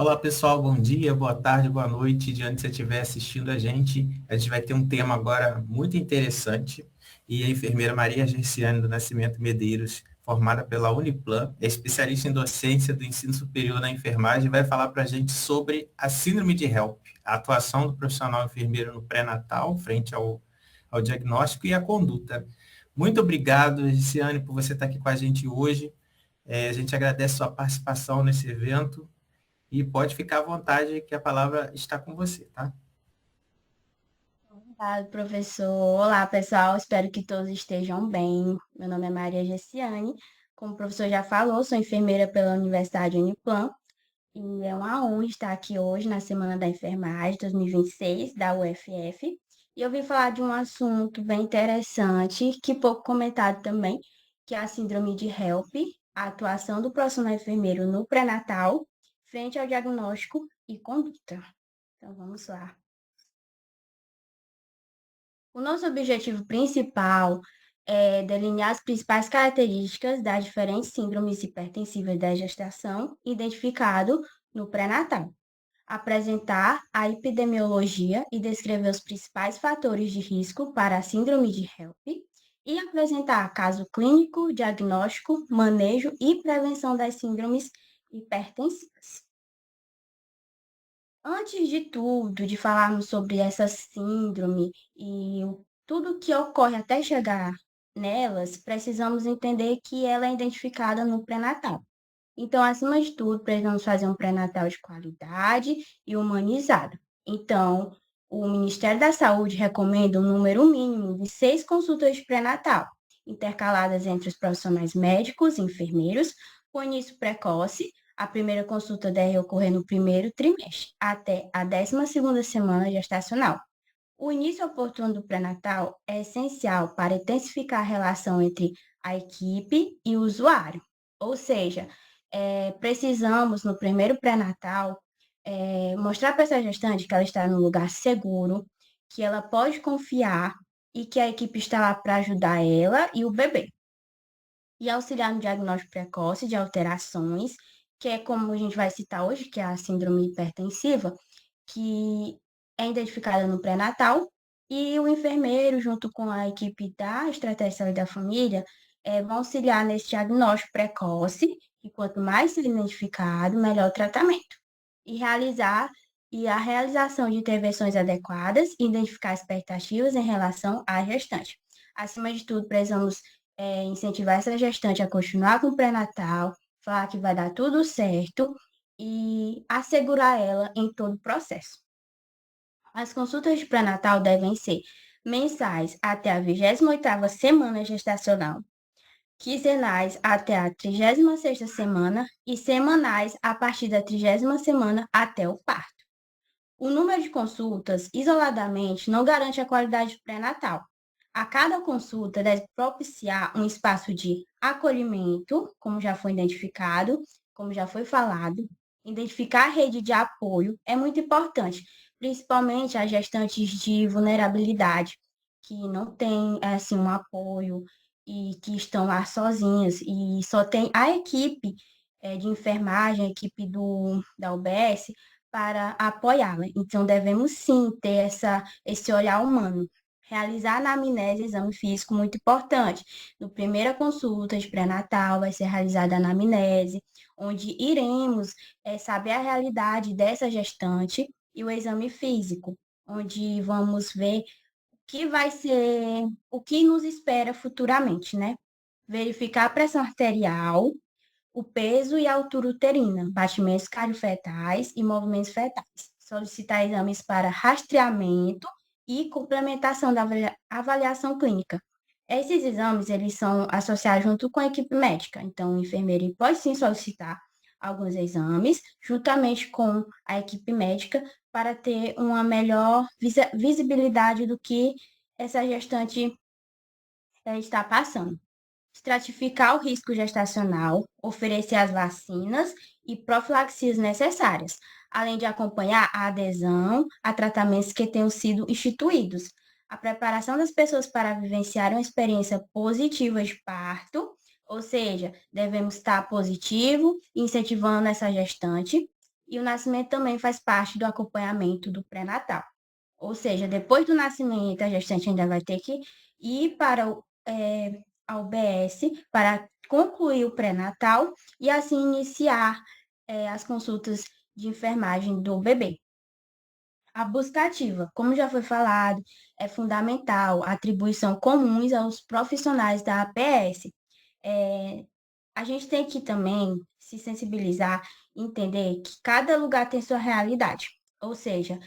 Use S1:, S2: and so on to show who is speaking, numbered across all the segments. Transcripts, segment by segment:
S1: Olá pessoal, bom dia, boa tarde, boa noite, de onde você estiver assistindo a gente vai ter um tema agora muito interessante e a enfermeira Maria Gerciane do Nascimento Medeiros, formada pela Uniplan, é especialista em docência do ensino superior na enfermagem, vai falar para a gente sobre a síndrome de HELP, a atuação do profissional enfermeiro no pré-natal, frente ao diagnóstico e a conduta. Muito obrigado, Gerciane, por você estar aqui com a gente hoje. A gente agradece sua participação nesse evento. E pode ficar à vontade que a palavra está com você, tá?
S2: Obrigado, professor. Olá, pessoal. Espero que todos estejam bem. Meu nome é Maria Gessiane. Como o professor já falou, sou enfermeira pela Universidade Uniplan e é uma honra estar aqui hoje na Semana da Enfermagem 2026 da UFF. E eu vim falar de um assunto bem interessante, que pouco comentado também, que é a síndrome de HELP, a atuação do profissional enfermeiro no pré-natal, frente ao diagnóstico e conduta. Então, vamos lá. O nosso objetivo principal é delinear as principais características das diferentes síndromes hipertensivas da gestação identificado no pré-natal, apresentar a epidemiologia e descrever os principais fatores de risco para a síndrome de HELP e apresentar caso clínico, diagnóstico, manejo e prevenção das síndromes hipertensivas. Antes de tudo, de falarmos sobre essa síndrome e tudo que ocorre até chegar nelas, precisamos entender que ela é identificada no pré-natal. Então, acima de tudo, precisamos fazer um pré-natal de qualidade e humanizado. Então, o Ministério da Saúde recomenda um número mínimo de 6 consultas de pré-natal, intercaladas entre os profissionais médicos e enfermeiros, com início precoce. A primeira consulta deve ocorrer no primeiro trimestre, até a 12ª semana gestacional. O início oportuno do pré-natal é essencial para intensificar a relação entre a equipe e o usuário. Ou seja, precisamos, no primeiro pré-natal, mostrar para essa gestante que ela está num lugar seguro, que ela pode confiar e que a equipe está lá para ajudar ela e o bebê. E auxiliar no diagnóstico precoce de alterações, que é como a gente vai citar hoje, que é a síndrome hipertensiva, que é identificada no pré-natal, e o enfermeiro, junto com a equipe da Estratégia de Saúde da Família, vão auxiliar nesse diagnóstico precoce, e quanto mais ser identificado, melhor o tratamento. E realizar e a realização de intervenções adequadas e identificar expectativas em relação à gestante. Acima de tudo, precisamos incentivar essa gestante a continuar com o pré-natal, falar que vai dar tudo certo e assegurar ela em todo o processo. As consultas de pré-natal devem ser mensais até a 28ª semana gestacional, quinzenais até a 36ª semana e semanais a partir da 30ª semana até o parto. O número de consultas isoladamente não garante a qualidade do pré-natal. A cada consulta deve propiciar um espaço de acolhimento, como já foi identificado, como já foi falado. Identificar a rede de apoio é muito importante, principalmente as gestantes de vulnerabilidade, que não têm assim, um apoio e que estão lá sozinhas, e só tem a equipe de enfermagem, a equipe da UBS, para apoiá-la. Então, devemos sim ter esse olhar humano. Realizar a anamnese, exame físico, muito importante. No primeira consulta de pré-natal, vai ser realizada a anamnese, onde iremos saber a realidade dessa gestante e o exame físico, onde vamos ver que vai ser, o que nos espera futuramente, né? Verificar a pressão arterial, o peso e a altura uterina, batimentos cardiofetais e movimentos fetais. Solicitar exames para rastreamento e complementação da avaliação clínica. Esses exames, eles são associados junto com a equipe médica, então o enfermeiro pode sim solicitar alguns exames, juntamente com a equipe médica, para ter uma melhor visibilidade do que essa gestante está passando. Estratificar o risco gestacional, oferecer as vacinas e profilaxias necessárias, além de acompanhar a adesão a tratamentos que tenham sido instituídos. A preparação das pessoas para vivenciar uma experiência positiva de parto, ou seja, devemos estar positivo, incentivando essa gestante E o nascimento também faz parte do acompanhamento do pré-natal. Ou seja, depois do nascimento, a gestante ainda vai ter que ir para a UBS para concluir o pré-natal e assim iniciar as consultas de enfermagem do bebê. A busca ativa, como já foi falado, é fundamental, atribuição comuns aos profissionais da APS. A gente tem que também se sensibilizar, entender que cada lugar tem sua realidade. Ou seja,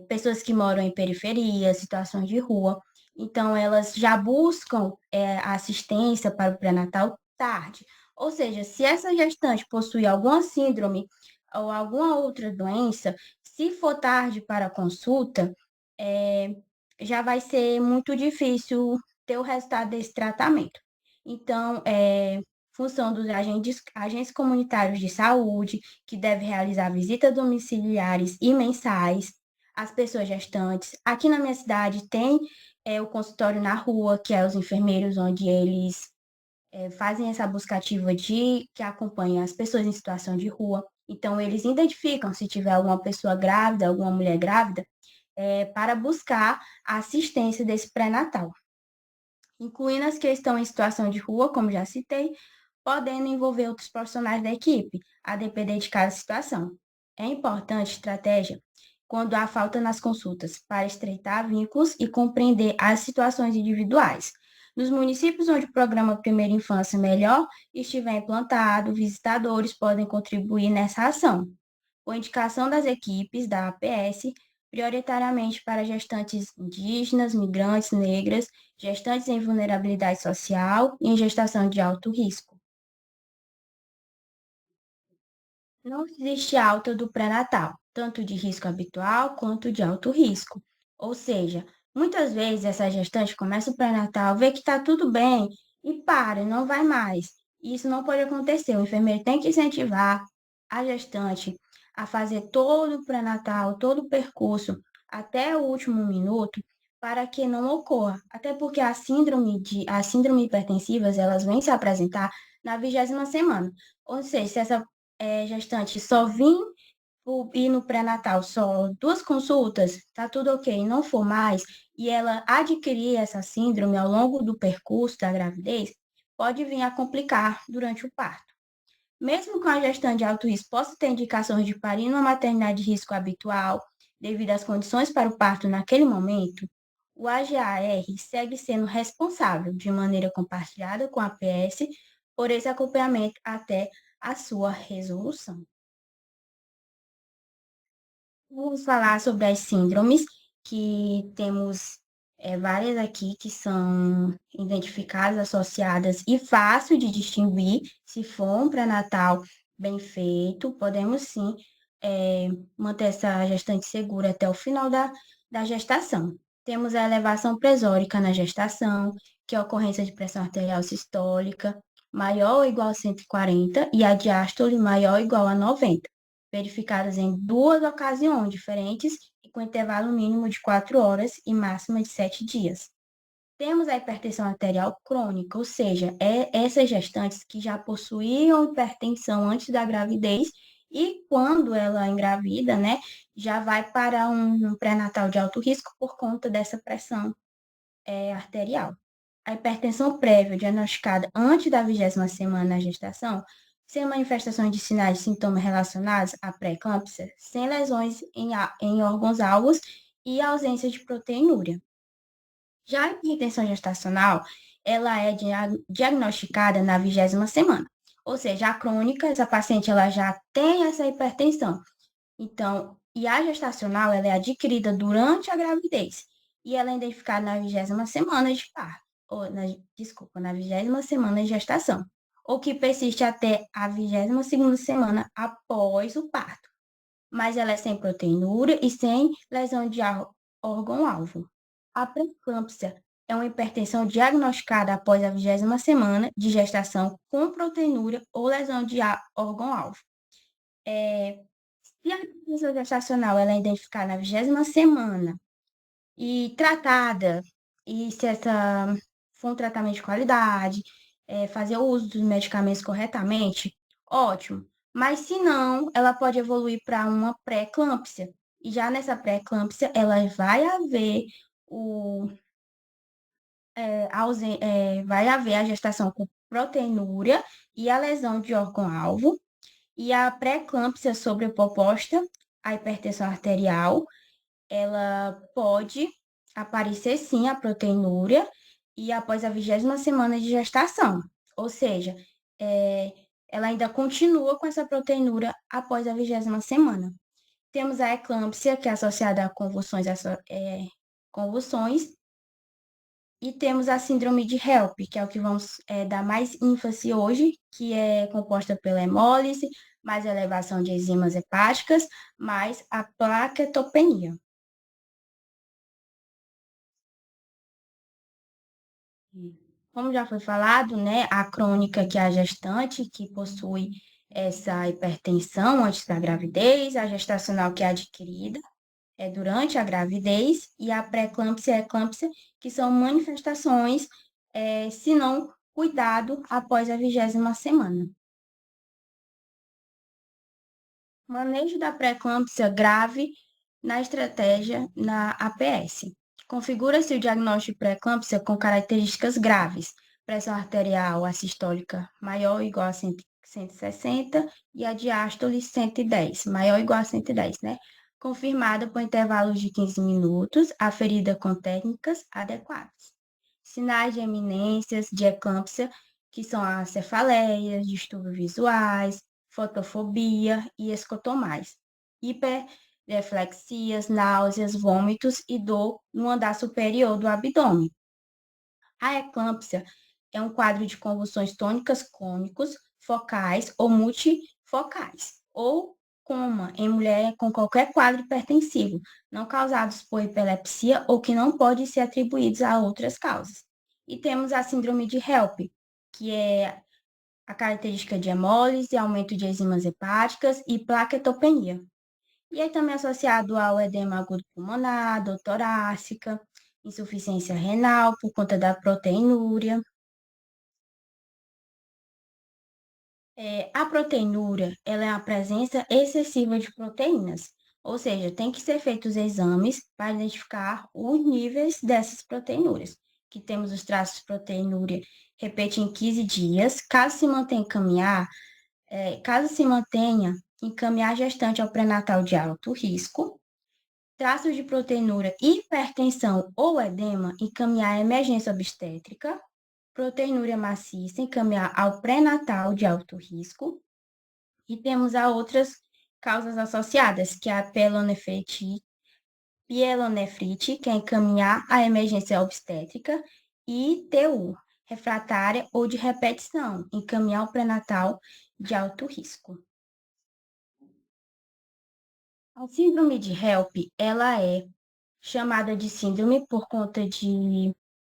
S2: pessoas que moram em periferia, situações de rua, então elas já buscam assistência para o pré-natal tarde. Ou seja, se essa gestante possui alguma síndrome ou alguma outra doença, se for tarde para a consulta, já vai ser muito difícil ter o resultado desse tratamento. Então, função dos agentes comunitários de saúde, que deve realizar visitas domiciliares e mensais às pessoas gestantes. Aqui na minha cidade tem o consultório na rua, que é os enfermeiros, onde eles fazem essa busca ativa que acompanha as pessoas em situação de rua. Então, eles identificam se tiver alguma pessoa grávida, alguma mulher grávida, para buscar a assistência desse pré-natal, incluindo as que estão em situação de rua, como já citei, podendo envolver outros profissionais da equipe, a depender de cada situação. É importante estratégia quando há falta nas consultas, para estreitar vínculos e compreender as situações individuais. Nos municípios onde o programa Primeira Infância Melhor estiver implantado, visitadores podem contribuir nessa ação, com indicação das equipes da APS, prioritariamente para gestantes indígenas, migrantes, negras, gestantes em vulnerabilidade social e em gestação de alto risco. Não existe alta do pré-natal, tanto de risco habitual quanto de alto risco. Ou seja, muitas vezes essa gestante começa o pré-natal, vê que está tudo bem e para, não vai mais. Isso não pode acontecer. O enfermeiro tem que incentivar a gestante a fazer todo o pré-natal, todo o percurso até o último minuto para que não ocorra. Até porque as síndromes hipertensivas, elas vêm se apresentar na 20ª semana. Ou seja, se essa gestante só vir ir no pré-natal só 2 consultas, tá tudo ok, não for mais, e ela adquirir essa síndrome ao longo do percurso da gravidez, pode vir a complicar durante o parto. Mesmo com a gestante de alto risco possa ter indicações de parir numa maternidade de risco habitual, devido às condições para o parto naquele momento, o AGAR segue sendo responsável, de maneira compartilhada com a PS, por esse acompanhamento até a sua resolução. Vamos falar sobre as síndromes, que temos várias aqui que são identificadas, associadas e fácil de distinguir. Se for um pré-natal bem feito, podemos sim manter essa gestante segura até o final da gestação. Temos a elevação presórica na gestação, que é a ocorrência de pressão arterial sistólica maior ou igual a 140 e a diástole maior ou igual a 90, verificadas em 2 ocasiões diferentes e com intervalo mínimo de 4 horas e máxima de 7 dias. Temos a hipertensão arterial crônica, ou seja, essas gestantes que já possuíam hipertensão antes da gravidez e quando ela engravida, né, já vai para um pré-natal de alto risco por conta dessa pressão arterial. A hipertensão prévia diagnosticada antes da 20ª semana da gestação, sem manifestações de sinais e sintomas relacionados à pré-eclâmpsia, sem lesões em órgãos-alvos e ausência de proteinúria. Já a hipertensão gestacional, ela é diagnosticada na 20ª semana. Ou seja, a crônica, essa paciente ela já tem essa hipertensão. Então, e a gestacional, ela é adquirida durante a gravidez. E ela é identificada na 20ª semana de parto. Na 20ª semana de gestação. Ou que persiste até a 22ª semana após o parto. Mas ela é sem proteinúria e sem lesão de órgão-alvo. A pré-eclâmpsia é uma hipertensão diagnosticada após a 20ª semana de gestação com proteinúria ou lesão de órgão-alvo. Se a hipertensão gestacional ela é identificada na 20ª semana e tratada, e se essa for um tratamento de qualidade, fazer o uso dos medicamentos corretamente, ótimo. Mas se não, ela pode evoluir para uma pré-eclâmpsia. E já nessa pré-eclâmpsia, ela vai haver o, vai haver a gestação com proteinúria e a lesão de órgão-alvo, e a pré-eclâmpsia sobreposta à hipertensão arterial, ela pode aparecer sim a proteinúria e após a 20ª semana de gestação. Ou seja, é, ela ainda continua com essa proteinúria após a 20ª semana. Temos a eclâmpsia, que é associada a convulsões, e temos a síndrome de HELP, que é o que vamos dar mais ênfase hoje, que é composta pela hemólise, mais elevação de enzimas hepáticas, mais a plaquetopenia. Como já foi falado, né, a crônica, que é a gestante, que possui essa hipertensão antes da gravidez, a gestacional, que é adquirida durante a gravidez, e a pré-eclâmpsia e a eclâmpsia, que são manifestações, se não cuidado, após a 20ª semana. Manejo da pré-eclâmpsia grave na estratégia na APS. Configura-se o diagnóstico de pré-eclâmpsia com características graves: pressão arterial assistólica maior ou igual a 160 e a diástole 110, maior ou igual a 110, né? Confirmada por intervalos de 15 minutos, aferida com técnicas adequadas. Sinais de eminências de eclâmpsia, que são as cefaleias, distúrbios visuais, fotofobia e escotomais. Hiperreflexias, náuseas, vômitos e dor no andar superior do abdômen. A eclâmpsia é um quadro de convulsões tônicas cônicos, focais ou multifocais, ou coma em mulher com qualquer quadro hipertensivo, não causados por epilepsia ou que não podem ser atribuídos a outras causas. E temos a síndrome de HELP, que é a característica de hemólise, aumento de enzimas hepáticas e plaquetopenia. E aí também associado ao edema agudo pulmonar, dor torácica, insuficiência renal por conta da proteinúria. A proteinúria, ela é a presença excessiva de proteínas, ou seja, tem que ser feitos exames para identificar os níveis dessas proteinúrias, que temos os traços de proteinúria, repete em 15 dias, caso se mantenha, encaminhar a gestante ao pré-natal de alto risco, traços de proteinúria, hipertensão ou edema, encaminhar a emergência obstétrica, proteinúria maciça, encaminhar ao pré-natal de alto risco, e temos as outras causas associadas, que é a pielonefrite, que é encaminhar a emergência obstétrica, e TU, refratária ou de repetição, encaminhar ao pré-natal de alto risco. A síndrome de HELP, ela é chamada de síndrome por conta de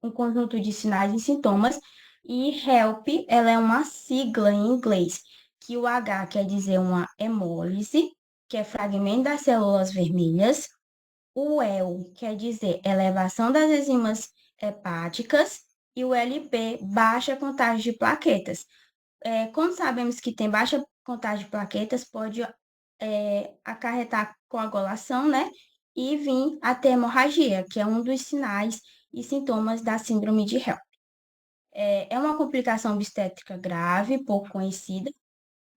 S2: um conjunto de sinais e sintomas, e HELP, ela é uma sigla em inglês, que o H quer dizer uma hemólise, que é fragmento das células vermelhas, o EL quer dizer elevação das enzimas hepáticas, e o LP, baixa contagem de plaquetas. Quando sabemos que tem baixa contagem de plaquetas, pode acarretar coagulação, né? E vir a ter hemorragia, que é um dos sinais e sintomas da síndrome de HELP. É uma complicação obstétrica grave, pouco conhecida,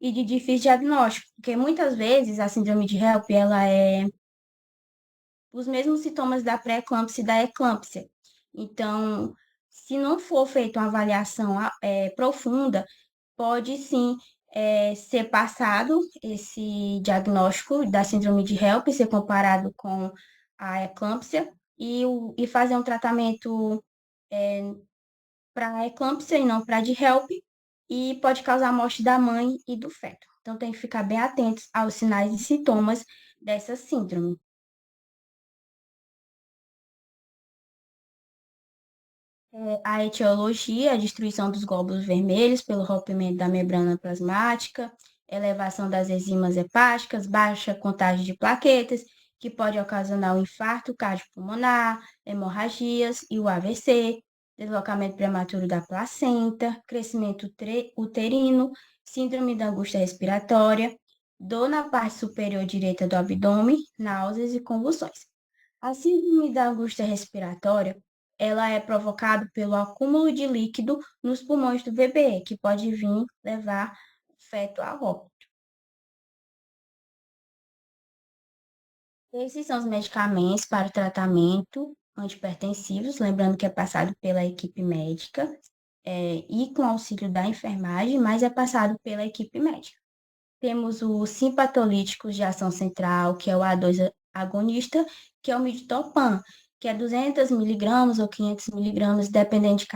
S2: e de difícil diagnóstico, porque muitas vezes a síndrome de HELP, ela é os mesmos sintomas da pré-eclâmpsia e da eclâmpsia. Então, se não for feita uma avaliação profunda, pode sim ser passado esse diagnóstico da síndrome de HELP, ser comparado com a eclâmpsia e fazer um tratamento para a eclâmpsia e não para a de HELP, e pode causar a morte da mãe e do feto. Então, tem que ficar bem atentos aos sinais e sintomas dessa síndrome. A etiologia, a destruição dos glóbulos vermelhos pelo rompimento da membrana plasmática, elevação das enzimas hepáticas, baixa contagem de plaquetas, que pode ocasionar o infarto cardiopulmonar, hemorragias e o AVC, deslocamento prematuro da placenta, crescimento uterino, síndrome da angústia respiratória, dor na parte superior direita do abdômen, náuseas e convulsões. A síndrome da angústia respiratória, ela é provocada pelo acúmulo de líquido nos pulmões do bebê, que pode vir levar o feto a óbito. Esses são os medicamentos para o tratamento antipertensivos, lembrando que é passado pela equipe médica, e com auxílio da enfermagem, mas é passado pela equipe médica. Temos os simpatolíticos de ação central, que é o A2 agonista, que é o miditopan, que é 200 miligramas ou 500 miligramas, dependendo de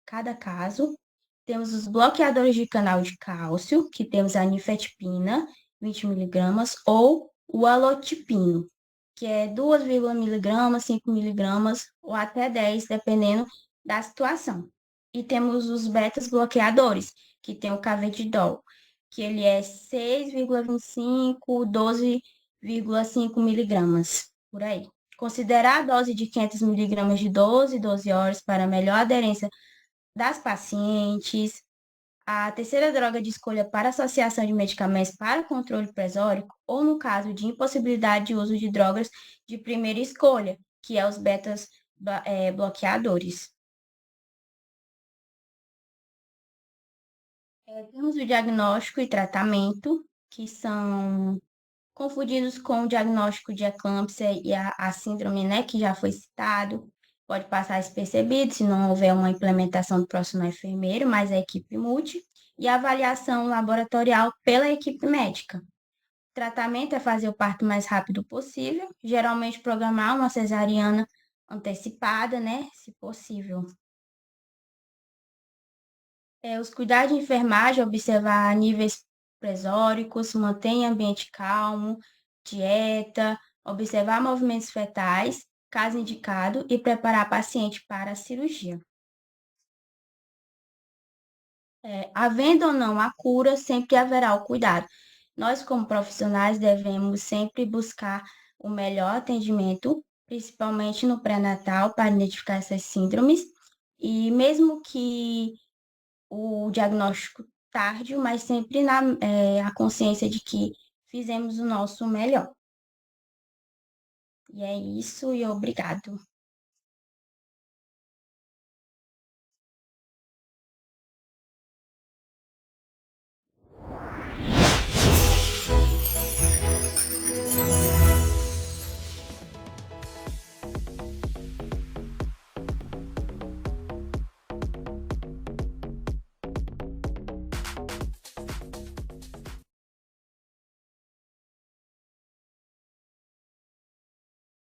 S2: cada caso. Temos os bloqueadores de canal de cálcio, que temos a nifedipina, 20 miligramas, ou o alotipino, que é 2 miligramas, 5 miligramas ou até 10, dependendo da situação. E temos os betas bloqueadores, que tem o cavedidol, que ele é 6,25, 12,5 miligramas, por aí. Considerar a dose de 500 miligramas de 12 horas para melhor aderência das pacientes. A terceira droga de escolha para associação de medicamentos para controle presórico, ou no caso de impossibilidade de uso de drogas de primeira escolha, que é os betas bloqueadores. Temos o diagnóstico e tratamento, que são confundidos com o diagnóstico de eclâmpsia e a síndrome, né, que já foi citado. Pode passar despercebido se não houver uma implementação do profissional enfermeiro, mas a equipe multi, e a avaliação laboratorial pela equipe médica. O tratamento é fazer o parto o mais rápido possível, geralmente programar uma cesariana antecipada, né, se possível. Os cuidados de enfermagem, observar níveis presóricos, manter ambiente calmo, dieta, observar movimentos fetais, caso indicado, e preparar a paciente para a cirurgia. Havendo ou não a cura, sempre haverá o cuidado. Nós, como profissionais, devemos sempre buscar o melhor atendimento, principalmente no pré-natal, para identificar essas síndromes, e mesmo que o diagnóstico tardio, mas sempre a consciência de que fizemos o nosso melhor. E é isso, e obrigado.